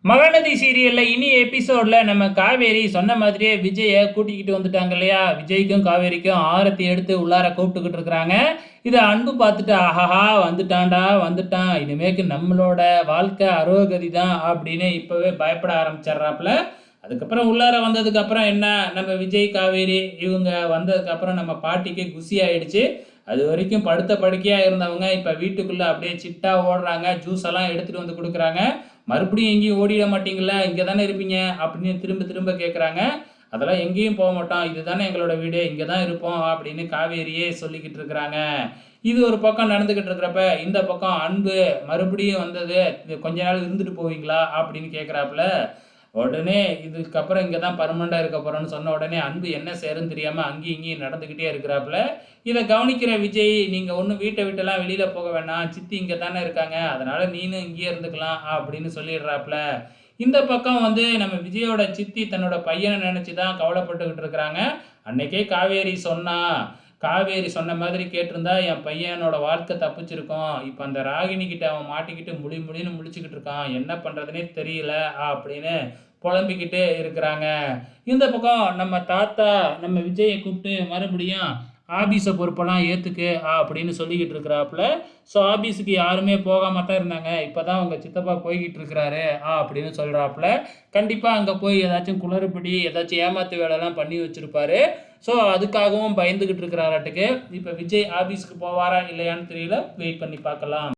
மகாநதி சீரியல்ல இனி எபிசோட்ல நம்ம காவேரி சொன்ன மாதிரியே விஜய கூட்டிக்கிட்டு வந்துட்டாங்க இல்லையா? விஜய்க்கும் காவேரிக்கும் ஆரத்தி எடுத்து உள்ளார கூப்பிட்டுக்கிட்டு இருக்கிறாங்க. இத அன்பு பார்த்துட்டு, ஆஹாஹா! வந்துட்டான்டா, வந்துட்டான். இனிமேக்கு நம்மளோட வாழ்க்கை அரோகதி தான் அப்படின்னு இப்பவே பயப்பட ஆரம்பிச்சிடுறாப்புல. அதுக்கப்புறம் உள்ளார வந்ததுக்கப்புறம் என்ன, நம்ம விஜய், காவேரி இவங்க வந்ததுக்கப்புறம் நம்ம பாட்டிக்கு குஷி ஆயிடுச்சு. அதுவரைக்கும் படுத்த படுக்கையா இருந்தவங்க, இப்ப வீட்டுக்குள்ள அப்படியே சிட்டா ஓடுறாங்க. ஜூஸ் எல்லாம் எடுத்துட்டு வந்து குடுக்குறாங்க. மறுபடியும் எங்கேயும் ஓடிட மாட்டீங்களா? இங்க தானே இருப்பீங்க அப்படின்னு திரும்ப திரும்ப கேட்குறாங்க. அதெல்லாம் எங்கேயும் போக மாட்டோம். இதுதானே எங்களோட வீடு. இங்க தான் இருப்போம் அப்படின்னு காவேரியே சொல்லிக்கிட்டு இருக்கிறாங்க. இது ஒரு பக்கம் நடந்துகிட்டு இருக்கிறப்ப, இந்த பக்கம் அன்பு மறுபடியும் வந்தது, "கொஞ்ச நாள் இருந்துட்டு போவீங்களா?" அப்படின்னு கேட்குறாப்புல. உடனே இதுக்கப்புறம் இங்க தான் பெர்மனன்ட்டா இருக்க போறோம்ன்னு சொன்ன உடனே அன்பு என்ன செய்றதுன்னு தெரியாம அங்கேயும் இங்கேயும் நடந்துக்கிட்டே இருக்கிறாப்புல. இத கவனிக்கிற விஜய், "நீங்க ஒண்ணும் வீட்ட விட்டெல்லாம் வெளியில போக வேணாம். சித்தி இங்க தானே இருக்காங்க. அதனால நீனும் இங்கேயே இருந்துக்கலாம்" அப்படின்னு சொல்லிடுறாப்புல. இந்த பக்கம் வந்து நம்ம விஜயோட சித்தி தன்னோட பையன நெனச்சு தான் கவலைப்பட்டுக்கிட்டு இருக்கிறாங்க. அன்னைக்கே காவேரி சொன்னா, காவேரி சொன்ன மாதிரி கேட்டிருந்தா என் பையனோட வாழ்க்கை தப்பிச்சிருக்கும். இப்ப அந்த ராகினி கிட்ட அவன் மாட்டிக்கிட்டு முழி முழின்னு முழிச்சுக்கிட்டு இருக்கான். என்ன பண்றதுன்னே தெரியல அப்படின்னு புலம்பிக்கிட்டு இருக்கிறாங்க. இந்த பக்கம் நம்ம தாத்தா நம்ம விஜய கூப்பிட்டு மறுபடியும் ஆபீஸ பொறுப்பெல்லாம் ஏத்துக்கு அப்படின்னு சொல்லிக்கிட்டு இருக்கிறாப்புல. ஸோ ஆபீஸுக்கு யாருமே போகாம தான் இருந்தாங்க. இப்பதான் உங்க சித்தப்பா போய்க்கிட்டு இருக்கிறாரு அப்படின்னு சொல்றாப்புல. கண்டிப்பா அங்க போய் ஏதாச்சும் குளறுபடி, ஏதாச்சும் ஏமாத்து வேலைலாம் பண்ணி வச்சிருப்பாரு. ஸோ அதுக்காகவும் பயந்துகிட்டு இருக்கிறாராட்டுக்கு. இப்ப விஜய் ஆபீஸ்க்கு போவாரா இல்லையான்னு தெரியல. வெயிட் பண்ணி பார்க்கலாம்.